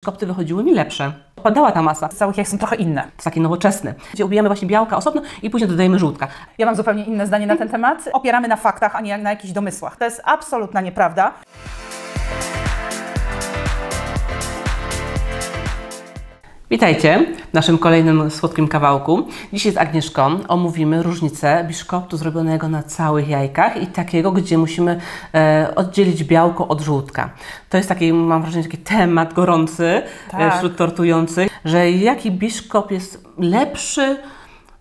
Biszkopty wychodziły mi lepsze. Opadała ta masa. Z całych jaj są trochę inne. To jest takie nowoczesne, gdzie ubijamy właśnie białka osobno i później dodajemy żółtka. Ja mam zupełnie inne zdanie na ten temat. Opieramy na faktach, a nie na jakichś domysłach. To jest absolutna nieprawda. Witajcie w naszym kolejnym słodkim kawałku. Dzisiaj z Agnieszką omówimy różnicę biszkoptu zrobionego na całych jajkach i takiego, gdzie musimy oddzielić białko od żółtka. To jest taki, mam wrażenie, taki temat gorący wśród tortujących, że jaki biszkopt jest lepszy.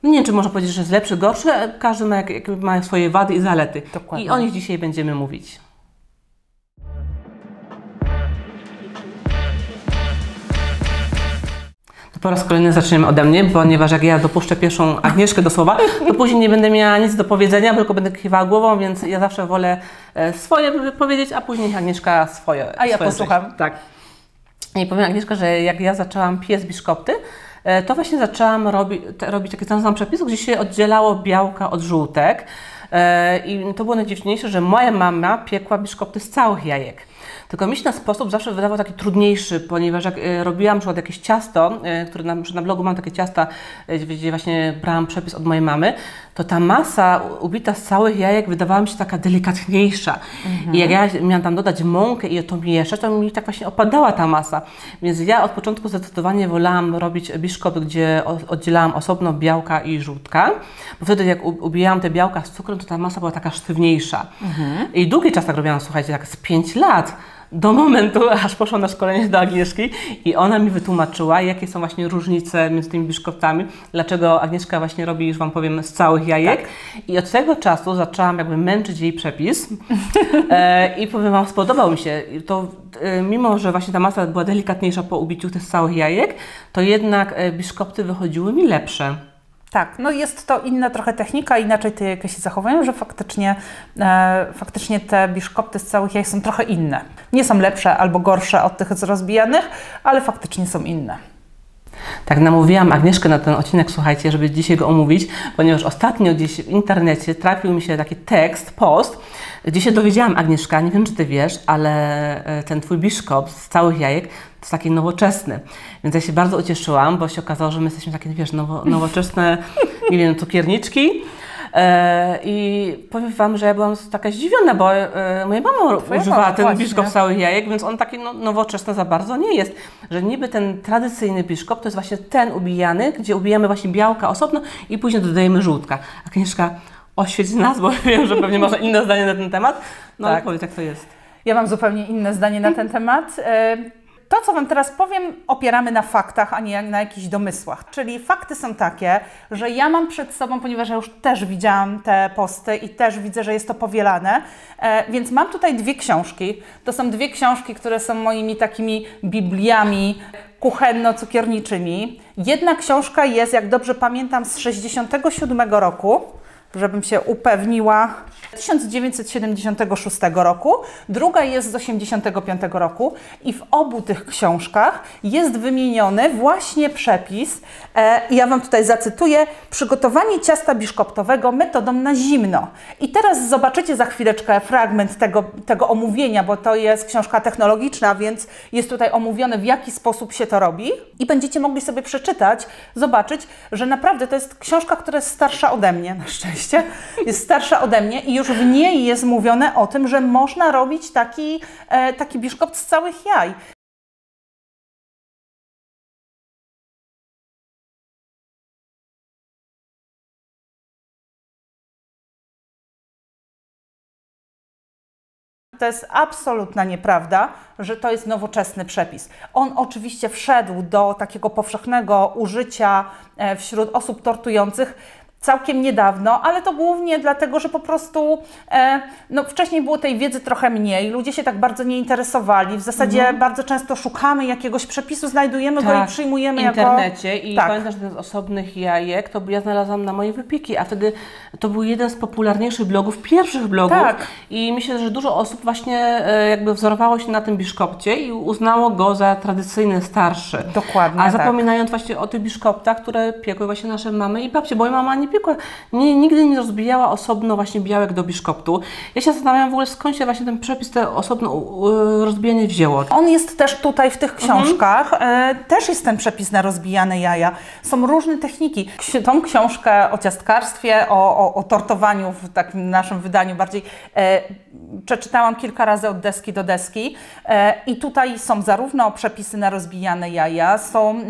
No nie wiem, czy można powiedzieć, że jest lepszy, gorszy, każdy ma swoje wady i zalety. Dokładnie. I o nich dzisiaj będziemy mówić. Po raz kolejny zaczniemy ode mnie, ponieważ jak ja dopuszczę pierwszą Agnieszkę do słowa, to później nie będę miała nic do powiedzenia, tylko będę kiwała głową, więc ja zawsze wolę swoje powiedzieć, a później Agnieszka swoje. A ja posłucham. Tak. I powiem Agnieszka, że jak ja zaczęłam piec biszkopty, to właśnie zaczęłam robić taki sam przepis, gdzie się oddzielało białka od żółtek. I to było najdziwniejsze, że moja mama piekła biszkopty z całych jajek. Tylko mi się ten sposób zawsze wydawał taki trudniejszy, ponieważ jak robiłam na przykład jakieś ciasto, które na blogu mam takie ciasta, gdzie właśnie brałam przepis od mojej mamy, to ta masa ubita z całych jajek wydawała mi się taka delikatniejsza. I jak ja miałam tam dodać mąkę i to mieszać, to mi tak właśnie opadała ta masa. Więc ja od początku zdecydowanie wolałam robić biszkopt, gdzie oddzielałam osobno białka i żółtka, bo wtedy jak ubijałam te białka z cukrem, to ta masa była taka sztywniejsza. I długi czas tak robiłam, słuchajcie, tak z 5 lat. Do momentu, aż poszłam na szkolenie do Agnieszki i ona mi wytłumaczyła, jakie są właśnie różnice między tymi biszkoptami, dlaczego Agnieszka właśnie robi, już Wam powiem, z całych jajek. Tak. I od tego czasu zaczęłam jakby męczyć jej przepis i powiem Wam, spodobał mi się. To mimo, że właśnie ta masa była delikatniejsza po ubiciu tych całych jajek, to jednak biszkopty wychodziły mi lepsze. Tak, no jest to inna trochę technika, inaczej te jajka się zachowują, że faktycznie te biszkopty z całych jaj są trochę inne. Nie są lepsze albo gorsze od tych z rozbijanych, ale faktycznie są inne. Tak, namówiłam Agnieszkę na ten odcinek, słuchajcie, żeby dzisiaj go omówić, ponieważ ostatnio gdzieś w internecie trafił mi się taki tekst, post, gdzie się dowiedziałam, Agnieszka, nie wiem, czy Ty wiesz, ale ten Twój biszkopt z całych jajek to jest taki nowoczesny. Więc ja się bardzo ucieszyłam, bo się okazało, że my jesteśmy takie, wiesz, nowoczesne, nie wiem, cukierniczki. I powiem Wam, że ja byłam taka zdziwiona, bo moja mama używała ten biszkopt z całych jajek, więc on taki nowoczesny za bardzo nie jest. Że niby ten tradycyjny biszkopt to jest właśnie ten ubijany, gdzie ubijamy właśnie białka osobno i później dodajemy żółtka. Agnieszka, oświeć nas, bo wiem, że pewnie masz inne zdanie na ten temat. No tak. Powiedz, jak to jest. Ja mam zupełnie inne zdanie na ten temat. To, co Wam teraz powiem, opieramy na faktach, a nie na jakichś domysłach. Czyli fakty są takie, że ja mam przed sobą, ponieważ ja już też widziałam te posty i też widzę, że jest to powielane, więc mam tutaj dwie książki. To są dwie książki, które są moimi takimi bibliami kuchenno-cukierniczymi. Jedna książka jest, jak dobrze pamiętam, z 1967 roku, żebym się upewniła, 1976 roku, druga jest z 1985 roku i w obu tych książkach jest wymieniony właśnie przepis, ja Wam tutaj zacytuję, przygotowanie ciasta biszkoptowego metodą na zimno. I teraz zobaczycie za chwileczkę fragment tego omówienia, bo to jest książka technologiczna, więc jest tutaj omówione, w jaki sposób się to robi i będziecie mogli sobie przeczytać, zobaczyć, że naprawdę to jest książka, która jest starsza ode mnie, na szczęście, jest starsza ode mnie i już w niej jest mówione o tym, że można robić taki biszkopt z całych jaj. To jest absolutna nieprawda, że to jest nowoczesny przepis. On oczywiście wszedł do takiego powszechnego użycia wśród osób tortujących całkiem niedawno, ale to głównie dlatego, że po prostu wcześniej było tej wiedzy trochę mniej, ludzie się tak bardzo nie interesowali, w zasadzie bardzo często szukamy jakiegoś przepisu, znajdujemy go i przyjmujemy w internecie i pamiętam, że ten z osobnych jajek to ja znalazłam na moje wypieki, a wtedy to był jeden z popularniejszych blogów, pierwszych blogów i myślę, że dużo osób właśnie jakby wzorowało się na tym biszkopcie i uznało go za tradycyjny, starszy. Dokładnie. A zapominając właśnie o tych biszkoptach, które piekły właśnie nasze mamy i babcie, bo moja mama nie nie piekła, nigdy nie rozbijała osobno właśnie białek do biszkoptu. Ja się zastanawiam w ogóle, skąd się właśnie ten przepis, te osobno rozbijanie wzięło. On jest też tutaj w tych książkach, też jest ten przepis na rozbijane jaja. Są różne techniki. Tą książkę o ciastkarstwie, o tortowaniu w takim naszym wydaniu bardziej przeczytałam kilka razy od deski do deski i tutaj są zarówno przepisy na rozbijane jaja, są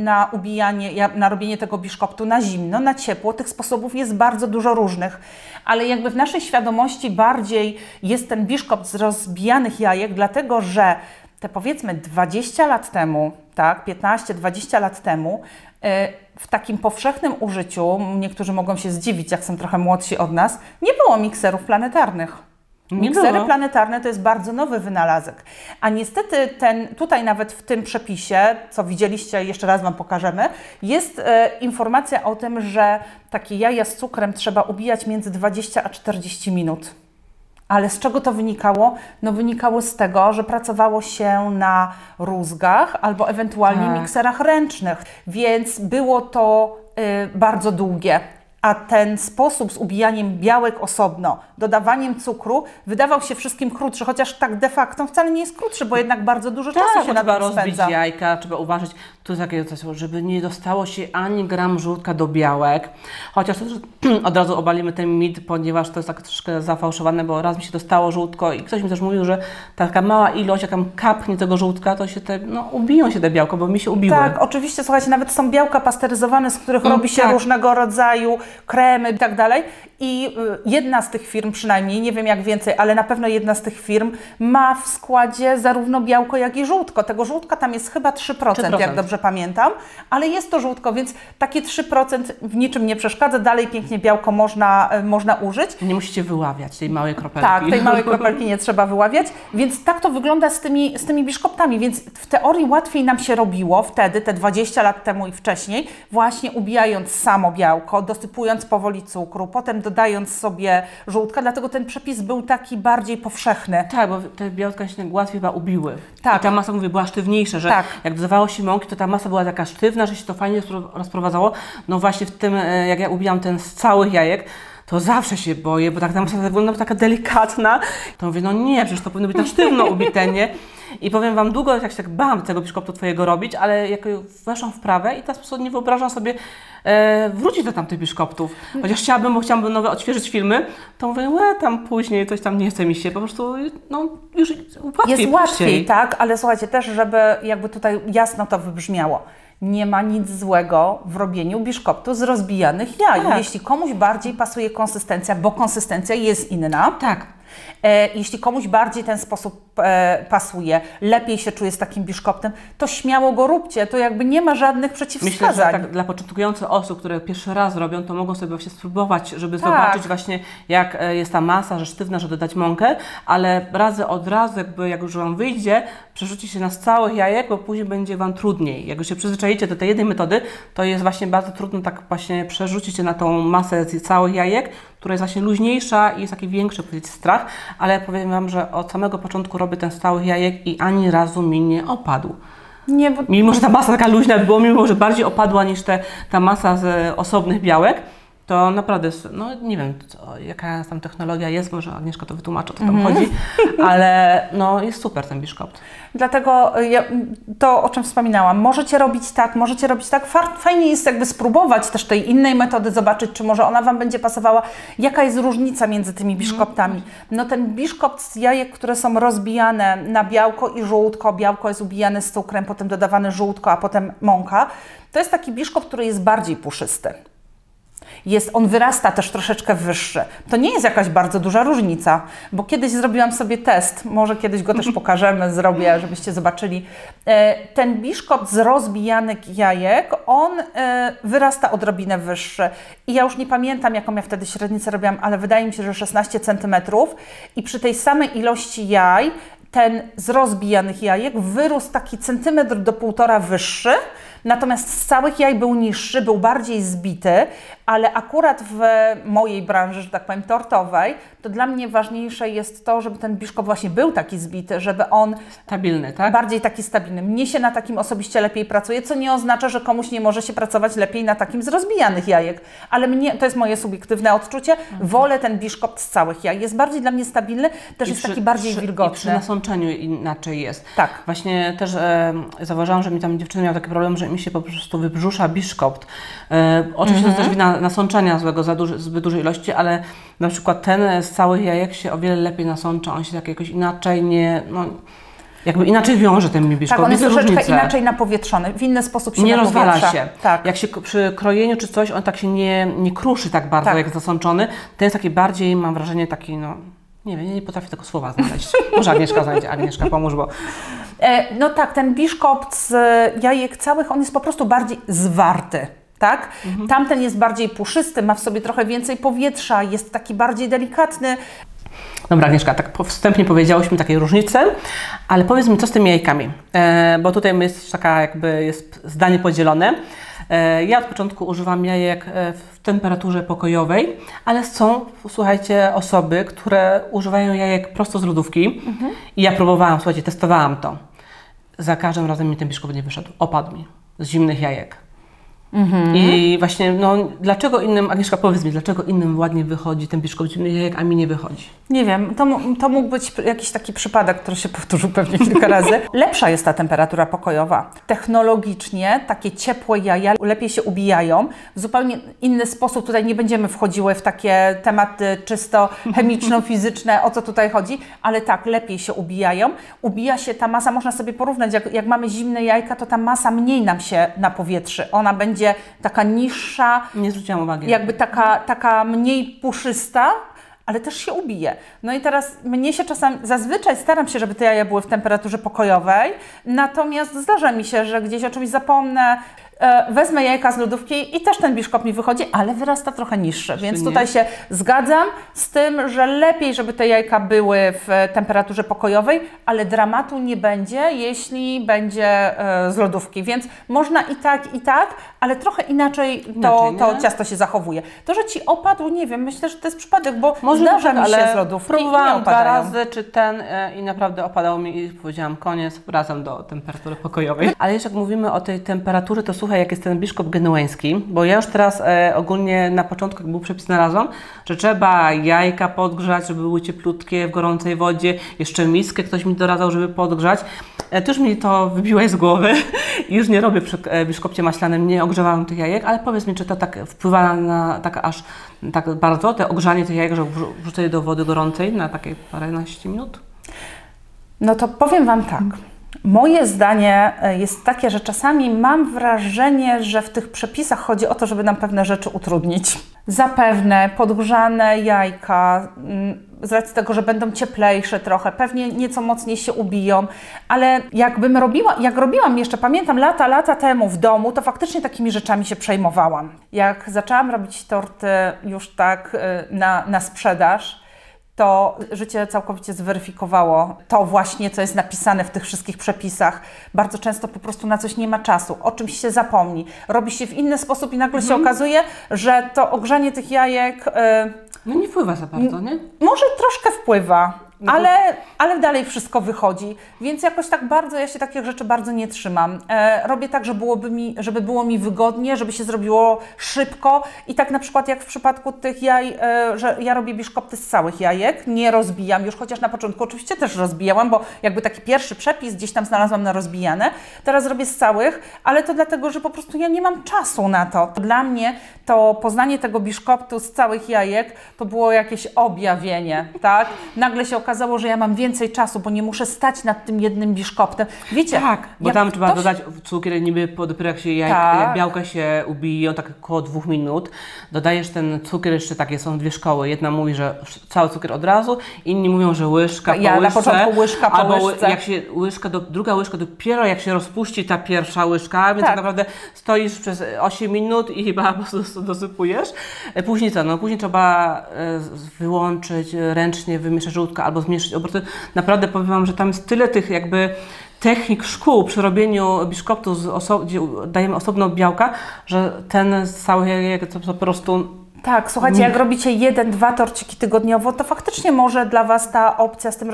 na robienie tego biszkoptu na zimno, na ciepło. Tych sposobów jest bardzo dużo różnych, ale jakby w naszej świadomości bardziej jest ten biszkopt z rozbijanych jajek, dlatego że te powiedzmy 20 lat temu, tak, 15-20 lat temu, w takim powszechnym użyciu, niektórzy mogą się zdziwić, jak są trochę młodsi od nas, nie było mikserów planetarnych. Miksery planetarne to jest bardzo nowy wynalazek, a niestety tutaj nawet w tym przepisie, co widzieliście, jeszcze raz Wam pokażemy, jest informacja o tym, że takie jaja z cukrem trzeba ubijać między 20 a 40 minut. Ale z czego to wynikało? No wynikało z tego, że pracowało się na rózgach albo ewentualnie mikserach ręcznych, więc było to bardzo długie. A ten sposób z ubijaniem białek osobno, dodawaniem cukru, wydawał się wszystkim krótszy, chociaż tak de facto wcale nie jest krótszy, bo jednak bardzo dużo czasu się na tym spędza. Trzeba rozbić jajka, trzeba uważać, to jest takie coś, żeby nie dostało się ani gram żółtka do białek. Chociaż od razu obalimy ten mit, ponieważ to jest tak troszkę zafałszowane, bo raz mi się dostało żółtko i ktoś mi też mówił, że taka mała ilość, jak tam kapnie tego żółtka, to się ubiją się te białka, bo mi się ubiły. Tak, oczywiście, słuchajcie, nawet są białka pasteryzowane, z których robi się różnego rodzaju kremy i tak dalej. I jedna z tych firm przynajmniej, nie wiem jak więcej, ale na pewno jedna z tych firm ma w składzie zarówno białko, jak i żółtko. Tego żółtka tam jest chyba 3%, jak dobrze pamiętam, ale jest to żółtko, więc takie 3% w niczym nie przeszkadza. Dalej pięknie białko można użyć. Nie musicie wyławiać tej małej kropelki. Tak, tej małej kropelki nie trzeba wyławiać, więc tak to wygląda z tymi biszkoptami, więc w teorii łatwiej nam się robiło wtedy, te 20 lat temu i wcześniej, właśnie ubijając samo białko, dosypując powoli cukru, potem dodając sobie żółtka, dlatego ten przepis był taki bardziej powszechny. Tak, bo te białka się łatwiej ubiły. Tak. I ta masa, mówię, była sztywniejsza, że jak dodawało się mąki, to ta masa była taka sztywna, że się to fajnie rozprowadzało. No właśnie w tym, jak ja ubijam ten z całych jajek, to zawsze się boję, bo tak ta masa wygląda taka delikatna. To mówię, no nie, przecież to powinno być na sztywno ubite, nie? I powiem Wam, długo jak się tak bałam tego biszkoptu Twojego robić, ale jak weszłam w prawę i w ten sposób nie wyobrażam sobie wrócić do tamtych biszkoptów. Chociaż chciałabym nowe odświeżyć filmy, to mówię, tam później, coś tam nie chce mi się, po prostu już łatwiej. Jest łatwiej, tak, ale słuchajcie, też żeby jakby tutaj jasno to wybrzmiało. Nie ma nic złego w robieniu biszkoptu z rozbijanych jaj. Tak. Jeśli komuś bardziej pasuje konsystencja, bo konsystencja jest inna. Tak. Jeśli komuś bardziej ten sposób pasuje, lepiej się czuje z takim biszkoptem, to śmiało go róbcie, to jakby nie ma żadnych przeciwwskazań. Myślę, że tak dla początkujących osób, które pierwszy raz robią, to mogą sobie właśnie spróbować, żeby zobaczyć właśnie jak jest ta masa, że sztywna, że dodać mąkę, ale od razu jak już Wam wyjdzie, przerzuci się na z całych jajek, bo później będzie Wam trudniej. Jak już się przyzwyczajicie do tej jednej metody, to jest właśnie bardzo trudno tak właśnie przerzucić się na tą masę z całych jajek, która jest właśnie luźniejsza i jest taki większy strach, ale powiem Wam, że od samego początku robię ten z całych jajek i ani razu mi nie opadł. Nie, bo... Mimo, że ta masa taka luźna była, mimo, że bardziej opadła niż ta masa z osobnych białek, to naprawdę, nie wiem, jaka tam technologia jest, może Agnieszka to wytłumaczy, o co tam chodzi, ale jest super ten biszkopt. Dlatego to, o czym wspominałam, możecie robić tak, fajnie jest jakby spróbować też tej innej metody, zobaczyć, czy może ona Wam będzie pasowała, jaka jest różnica między tymi biszkoptami. Ten biszkopt z jajek, które są rozbijane na białko i żółtko, białko jest ubijane z cukrem, potem dodawane żółtko, a potem mąka, to jest taki biszkopt, który jest bardziej puszysty. On wyrasta też troszeczkę wyższy. To nie jest jakaś bardzo duża różnica, bo kiedyś zrobiłam sobie test, może kiedyś go też pokażemy, zrobię, żebyście zobaczyli. Ten biszkopt z rozbijanych jajek, on wyrasta odrobinę wyższy. I ja już nie pamiętam, jaką ja wtedy średnicę robiłam, ale wydaje mi się, że 16 cm i przy tej samej ilości jaj ten z rozbijanych jajek wyrósł taki centymetr do 1,5 wyższy, natomiast z całych jaj był niższy, był bardziej zbity, ale akurat w mojej branży, że tak powiem, tortowej, to dla mnie ważniejsze jest to, żeby ten biszkopt właśnie był taki zbity, żeby on Stabilny, tak? bardziej taki stabilny. Mnie się na takim osobiście lepiej pracuje, co nie oznacza, że komuś nie może się pracować lepiej na takim z rozbijanych jajek, ale mnie, to jest moje subiektywne odczucie, wolę ten biszkopt z całych jaj. Jest bardziej dla mnie stabilny, też jest taki bardziej wilgotny. I przy nasączeniu inaczej jest. Tak. Właśnie też zauważyłam, że mi tam dziewczyny miały taki problem, że mi się po prostu wybrzusza biszkopt. Oczywiście to też wina nasączenia złego, zbyt dużej ilości, ale na przykład ten z całych jajek się o wiele lepiej nasącza, on się tak jakoś inaczej jakby inaczej wiąże ten biszkopt. Tak, on jest Widzę troszeczkę różnicę. inaczej napowietrzony, w inny sposób się Nie napowietrza. rozwala się. Tak. Jak się przy krojeniu czy coś, on tak się nie kruszy tak bardzo, jak zasączony. Ten jest taki bardziej, mam wrażenie, taki nie wiem, nie potrafię tego słowa znaleźć. Może Agnieszka znajdzie. Agnieszka, pomóż, bo... No tak, ten biszkopt z jajek całych, on jest po prostu bardziej zwarty. Tak? Tamten jest bardziej puszysty, ma w sobie trochę więcej powietrza, jest taki bardziej delikatny. Dobra, Agnieszka, tak wstępnie powiedziałyśmy takiej różnicy, ale powiedz mi, co z tymi jajkami? Bo tutaj jest taka jest zdanie podzielone. Ja od początku używam jajek w temperaturze pokojowej, ale są, słuchajcie, osoby, które używają jajek prosto z lodówki i ja próbowałam, słuchajcie, testowałam to. Za każdym razem mi ten biszkopt nie wyszedł, opadł mi z zimnych jajek. I właśnie, dlaczego innym, Agnieszka, powiedz mi, dlaczego innym ładnie wychodzi ten biszkopt z zimnych jajek, a mi nie wychodzi? Nie wiem, to mógł być jakiś taki przypadek, który się powtórzył pewnie kilka razy. Lepsza jest ta temperatura pokojowa. Technologicznie takie ciepłe jaja lepiej się ubijają. W zupełnie inny sposób, tutaj nie będziemy wchodziły w takie tematy czysto chemiczno-fizyczne, o co tutaj chodzi, ale tak, lepiej się ubijają. Ubija się ta masa, można sobie porównać, jak mamy zimne jajka, to ta masa mniej nam się napowietrzy. Ona będzie taka niższa, Nie zwróciłam uwagi. jakby taka mniej puszysta, ale też się ubije. No i teraz mnie się zazwyczaj staram się, żeby te jaja były w temperaturze pokojowej, natomiast zdarza mi się, że gdzieś o czymś zapomnę, wezmę jajka z lodówki i też ten biszkopt mi wychodzi, ale wyrasta trochę niższy, więc tutaj się zgadzam z tym, że lepiej, żeby te jajka były w temperaturze pokojowej, ale dramatu nie będzie, jeśli będzie z lodówki, więc można i tak, ale trochę inaczej to ciasto się zachowuje. To, że Ci opadł, nie wiem, myślę, że to jest przypadek, bo zdarza mi się z lodówki próbowałam i 2 razy, czy i naprawdę opadało mi i powiedziałam koniec, wracam do temperatury pokojowej. Ale jeszcze jak mówimy o tej temperaturze, to słuchaj, jak jest ten biszkopt genueński, bo ja już teraz ogólnie na początku, jak był przepis, znalazłam, że trzeba jajka podgrzać, żeby były cieplutkie w gorącej wodzie, jeszcze miskę ktoś mi doradzał, żeby podgrzać. Ty już mi to wybiłeś z głowy i już nie robię przy biszkopcie maślanym, nie ogrzewałam tych jajek, ale powiedz mi, czy to tak wpływa na tak bardzo, te ogrzanie tych jajek, że wrzucę je do wody gorącej na takie paręnaście minut? No to powiem Wam tak. Moje zdanie jest takie, że czasami mam wrażenie, że w tych przepisach chodzi o to, żeby nam pewne rzeczy utrudnić. Zapewne podgrzane jajka, z racji tego, że będą cieplejsze trochę, pewnie nieco mocniej się ubiją, ale jak robiłam jeszcze, pamiętam lata temu w domu, to faktycznie takimi rzeczami się przejmowałam. Jak zaczęłam robić torty już tak na sprzedaż, to życie całkowicie zweryfikowało to właśnie, co jest napisane w tych wszystkich przepisach. Bardzo często po prostu na coś nie ma czasu, o czymś się zapomni, robi się w inny sposób i nagle się okazuje, że to ogrzanie tych jajek... No nie wpływa za bardzo, nie? Może troszkę wpływa, ale dalej wszystko wychodzi, więc jakoś tak bardzo, ja się takich rzeczy bardzo nie trzymam. Robię tak, żeby było mi wygodnie, żeby się zrobiło szybko i tak na przykład jak w przypadku tych jaj, że ja robię biszkopty z całych jajek, nie rozbijam już, chociaż na początku oczywiście też rozbijałam, bo jakby taki pierwszy przepis gdzieś tam znalazłam na rozbijane, teraz robię z całych, ale to dlatego, że po prostu ja nie mam czasu na to. Dla mnie to poznanie tego biszkoptu z całych jajek to było jakieś objawienie, tak? Nagle się okazało, że ja mam więcej czasu, bo nie muszę stać nad tym jednym biszkoptem. Wiecie, tak, bo tam trzeba dodać cukier, niby dopiero jak się jak białka się ubiją, tak około 2 minut, dodajesz ten cukier, jeszcze takie są 2 szkoły. Jedna mówi, że cały cukier od razu, inni mówią, że łyżka po łyżce. Na początku łyżka po łyżce. Jak się druga łyżka dopiero jak się rozpuści ta pierwsza łyżka, więc tak naprawdę stoisz przez 8 minut i chyba po prostu dosypujesz. Później co? No później trzeba wyłączyć, ręcznie wymieszać żółtka albo zmniejszyć obroty. Naprawdę powiem Wam, że tam jest tyle tych jakby technik szkół przy robieniu biszkoptu, gdzie dajemy osobno białka, że ten cały jajek to po prostu... Tak, słuchajcie, jak robicie 1-2 torciki tygodniowo, to faktycznie może dla Was ta opcja z tym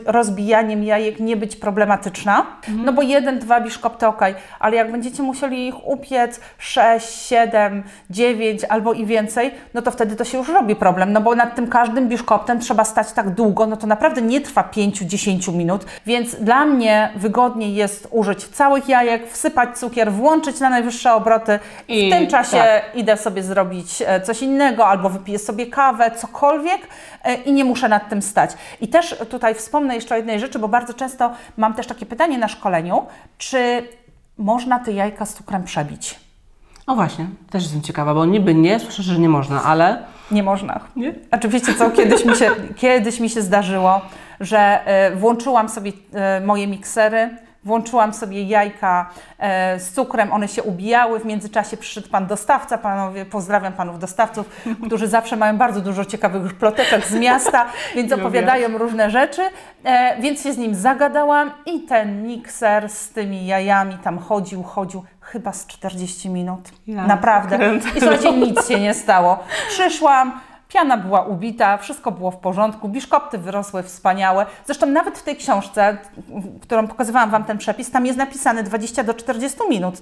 rozbijaniem jajek nie być problematyczna, no bo 1-2 biszkopty ok, ale jak będziecie musieli ich upiec 6, 7, 9 albo i więcej, no to wtedy to się już robi problem, no bo nad tym każdym biszkoptem trzeba stać tak długo, no to naprawdę nie trwa 5-10 minut, więc dla mnie wygodniej jest użyć całych jajek, wsypać cukier, włączyć na najwyższe obroty i w tym czasie idę sobie zrobić coś innego, albo wypiję sobie kawę, cokolwiek i nie muszę nad tym stać. I też tutaj wspomnę jeszcze o jednej rzeczy, bo bardzo często mam też takie pytanie na szkoleniu, czy można te jajka z cukrem przebić? O właśnie, też jestem ciekawa, bo niby nie, słyszę, że nie można, ale... Nie można. Nie? Znaczy wiecie co, kiedyś mi się zdarzyło, że włączyłam sobie moje miksery, włączyłam sobie jajka z cukrem, one się ubijały, w międzyczasie przyszedł pan dostawca, panowie, pozdrawiam panów dostawców, którzy zawsze mają bardzo dużo ciekawych plotek z miasta, więc opowiadają różne rzeczy, więc się z nim zagadałam i ten mikser z tymi jajami tam chodził chyba z 40 minut, naprawdę. I słuchajcie, nic się nie stało. Przyszłam, piana była ubita, wszystko było w porządku, biszkopty wyrosły wspaniałe. Zresztą nawet w tej książce, którą pokazywałam Wam ten przepis, tam jest napisane 20 do 40 minut.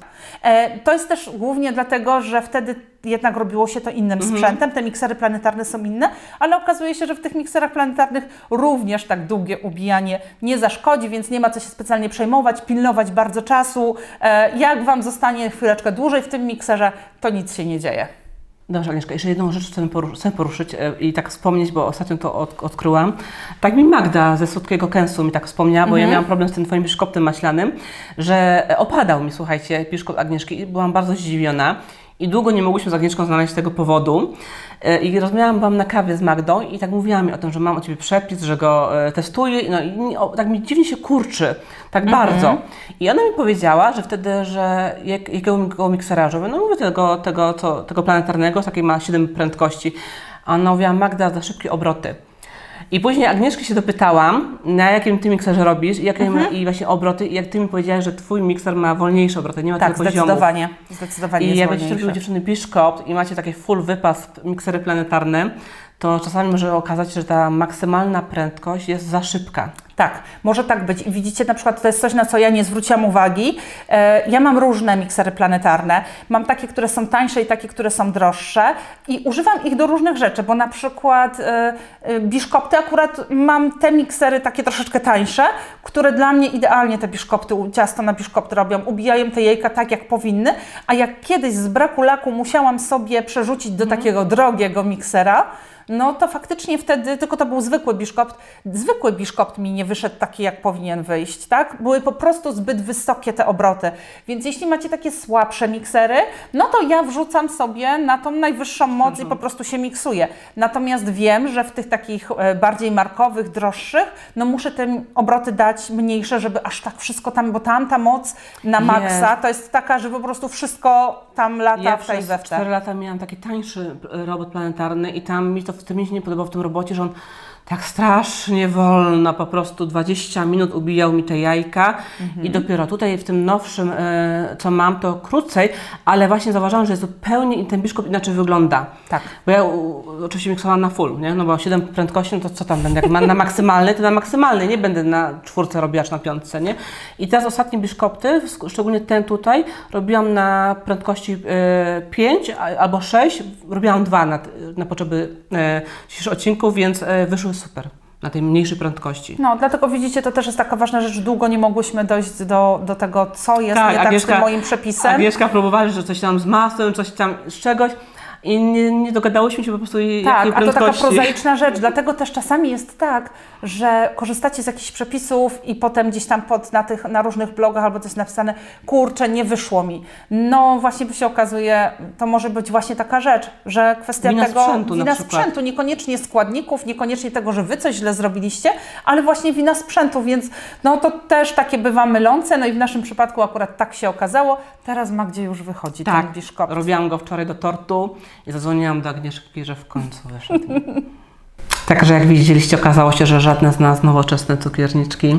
To jest też głównie dlatego, że wtedy jednak robiło się to innym sprzętem, te miksery planetarne są inne, ale okazuje się, że w tych mikserach planetarnych również tak długie ubijanie nie zaszkodzi, więc nie ma co się specjalnie przejmować, pilnować bardzo czasu. Jak Wam zostanie chwileczkę dłużej w tym mikserze, to nic się nie dzieje. Dobrze, Agnieszka, jeszcze jedną rzecz chcę poruszyć i tak wspomnieć, bo ostatnio to odkryłam. Tak mi Magda ze Słodkiego Kęsu mi tak wspomniała, bo ja miałam problem z tym Twoim biszkoptem maślanym, że opadał mi, słuchajcie, biszkopt Agnieszki i byłam bardzo zdziwiona. I długo nie mogłyśmy z Agnieszką znaleźć tego powodu. I rozmawiałam na kawie z Magdą i tak mówiła mi o tym, że mam o Ciebie przepis, że go testuję. No i tak mi dziwnie się kurczy, tak bardzo. I ona mi powiedziała, że wtedy, że jakiego miksera używa? No mówię tego planetarnego, z takiej ma 7 prędkości. A ona mówiła, Magda, za szybkie obroty. I później Agnieszki się dopytałam, na jakim Ty mikserze robisz i właśnie obroty, i jak Ty mi powiedziałaś, że Twój mikser ma wolniejsze obroty, nie ma tyle poziomów. Zdecydowanie I jest jak będziecie robiły dziewczyny biszkopt i macie takie full wypas miksery planetarne, to czasami może okazać się, że ta maksymalna prędkość jest za szybka. Tak, może tak być. I widzicie, na przykład to jest coś, na co ja nie zwróciłam uwagi. Ja mam różne miksery planetarne. Mam takie, które są tańsze i takie, które są droższe. I używam ich do różnych rzeczy, bo na przykład biszkopty, akurat mam te miksery takie troszeczkę tańsze, które dla mnie idealnie te biszkopty, ciasto na biszkopty robią. Ubijają te jajka tak, jak powinny. A jak kiedyś z braku laku musiałam sobie przerzucić do takiego drogiego miksera, no to faktycznie wtedy, tylko to był zwykły biszkopt mi nie wyszedł taki, jak powinien wyjść, tak? Były po prostu zbyt wysokie te obroty, więc jeśli macie takie słabsze miksery, no to ja wrzucam sobie na tą najwyższą moc i po prostu się miksuję. Natomiast wiem, że w tych takich bardziej markowych, droższych, no muszę te obroty dać mniejsze, żeby aż tak wszystko tam, bo tam ta moc na maksa to jest taka, że po prostu wszystko tam lata w tej we w te. 4 lata miałam taki tańszy robot planetarny i tam mi to w tym mi się nie podobało w tym robocie, że on tak strasznie wolno, po prostu 20 minut ubijał mi te jajka i dopiero tutaj w tym nowszym, co mam, to krócej, ale właśnie zauważyłam, że zupełnie ten biszkopt inaczej wygląda. Tak. Bo ja oczywiście miksowałam na full, nie? No bo 7 prędkości, no to co tam będę, jak na maksymalny, to na maksymalny, nie będę na 4 robiła, czy na 5, nie? I teraz ostatnie biszkopty, szczególnie ten tutaj, robiłam na prędkości 5 albo 6, robiłam 2 na potrzeby dzisiejszych odcinków, więc wyszły super na tej mniejszej prędkości. No, dlatego widzicie, to też jest taka ważna rzecz, długo nie mogłyśmy dojść do tego, co jest nie tak z tym moim przepisem. Agnieszka próbowała, że coś tam z masłem, coś tam z czegoś i nie dogadałyśmy się po prostu jakiej prędkości. Tak, a to taka prozaiczna rzecz, dlatego też czasami jest tak, że korzystacie z jakichś przepisów i potem gdzieś tam na różnych blogach albo coś napisane, kurczę, nie wyszło mi. No właśnie się okazuje, to może być właśnie taka rzecz, że kwestia wina sprzętu, niekoniecznie składników, niekoniecznie tego, że Wy coś źle zrobiliście, ale właśnie wina sprzętu, więc no to też takie bywa mylące, no i w naszym przypadku akurat tak się okazało. Teraz Magdzie już wychodzi ten biszkopt. Robiłam go wczoraj do tortu i zadzwoniłam do Agnieszki, że w końcu wyszedł. Także jak widzieliście, okazało się, że żadne z nas nowoczesne cukierniczki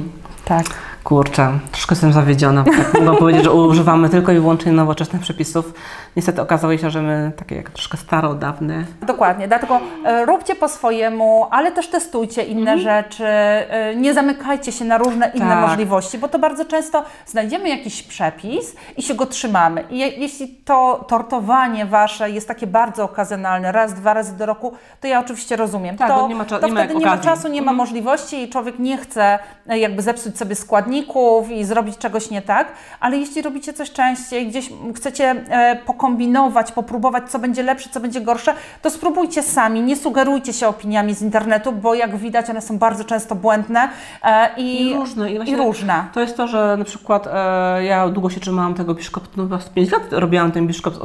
Kurczę, troszkę jestem zawiedziona. Tak mogę powiedzieć, że używamy tylko i wyłącznie nowoczesnych przepisów. Niestety okazało się, że my takie jak troszkę starodawne. Dokładnie, dlatego róbcie po swojemu, ale też testujcie inne rzeczy, nie zamykajcie się na różne inne możliwości, bo to bardzo często znajdziemy jakiś przepis i się go trzymamy. I jeśli to tortowanie wasze jest takie bardzo okazjonalne, raz, 2 razy do roku, to ja oczywiście rozumiem. Tak, to nie ma wtedy nie ma czasu, nie ma możliwości i człowiek nie chce jakby zepsuć sobie składników i zrobić czegoś nie tak, ale jeśli robicie coś częściej, gdzieś chcecie pokombinować, popróbować, co będzie lepsze, co będzie gorsze, to spróbujcie sami, nie sugerujcie się opiniami z internetu, bo jak widać, one są bardzo często błędne i różne. To jest to, że na przykład ja długo się trzymałam tego biszkoptu, no 5 lat robiłam ten biszkopt z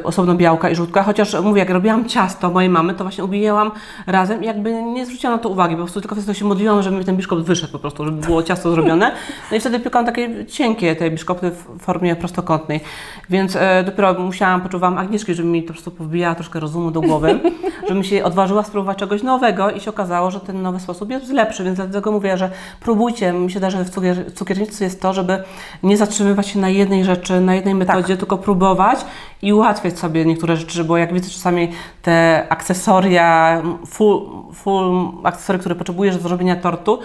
osobno białka i żółtka, chociaż mówię, jak robiłam ciasto mojej mamy, to właśnie ubijałam razem i jakby nie zwróciłam na to uwagi, po prostu tylko się modliłam, żeby mi ten biszkopt wyszedł po prostu, żeby było ciasto zrobione. No i wtedy piekłam takie cienkie te biszkopty w formie prostokątnej, więc dopiero poczuwałam Agnieszki, żeby mi to po prostu powbijała troszkę rozumu do głowy, żebym się odważyła spróbować czegoś nowego i się okazało, że ten nowy sposób jest lepszy, więc dlatego mówię, że próbujcie. Mi się wydaje, że w cukiernicy jest to, żeby nie zatrzymywać się na jednej rzeczy, na jednej metodzie, tylko próbować i ułatwiać sobie niektóre rzeczy, bo jak widzę czasami te akcesoria, full akcesoria, które potrzebujesz do zrobienia tortu,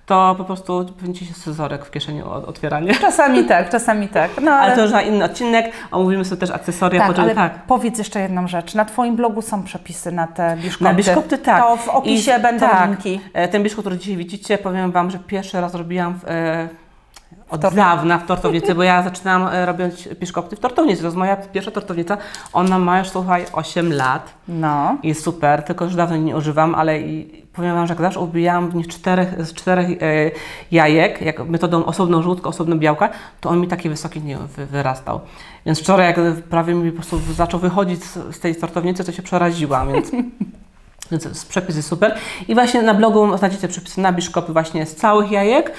to po prostu powinien ci się scyzorek w kieszeni otwieranie. Czasami tak. No, ale to już na inny odcinek, omówimy sobie też akcesoria. Ale powiedz jeszcze jedną rzecz. Na Twoim blogu są przepisy na te biszkopty. Na biszkopty, tak. To w opisie będą linki. Ten biszkopt, który dzisiaj widzicie, powiem Wam, że pierwszy raz robiłam od dawna w tortownicy, bo ja zaczynałam robić biszkopty w tortownicy. To jest moja pierwsza tortownica. Ona ma już, słuchaj, 8 lat. No. I jest super, tylko już dawno nie używam, ale powiem Wam, że jak zawsze ubijałam w nich z czterech jajek, jak metodą osobno żółtka, osobno białka, to on mi taki wysoki nie wyrastał. Więc wczoraj, jak prawie mi po prostu zaczął wychodzić z tej tortownicy, to się przeraziłam, więc przepis jest super. I właśnie na blogu znajdziecie przepisy na biszkopy właśnie z całych jajek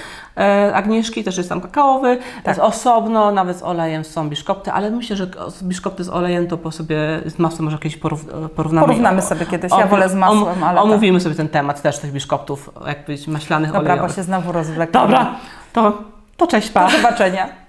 Agnieszki, też jest tam kakaowy, jest osobno, nawet z olejem są biszkopty, ale myślę, że biszkopty z olejem to po sobie z masłem może jakieś porównamy. Porównamy sobie kiedyś, ja wolę z masłem, ale omówimy sobie ten temat też tych biszkoptów, jak powiedzieć, maślanych, olejowych. Dobra, bo się znowu rozwlekamy. Dobra, to cześć, pa. Do zobaczenia.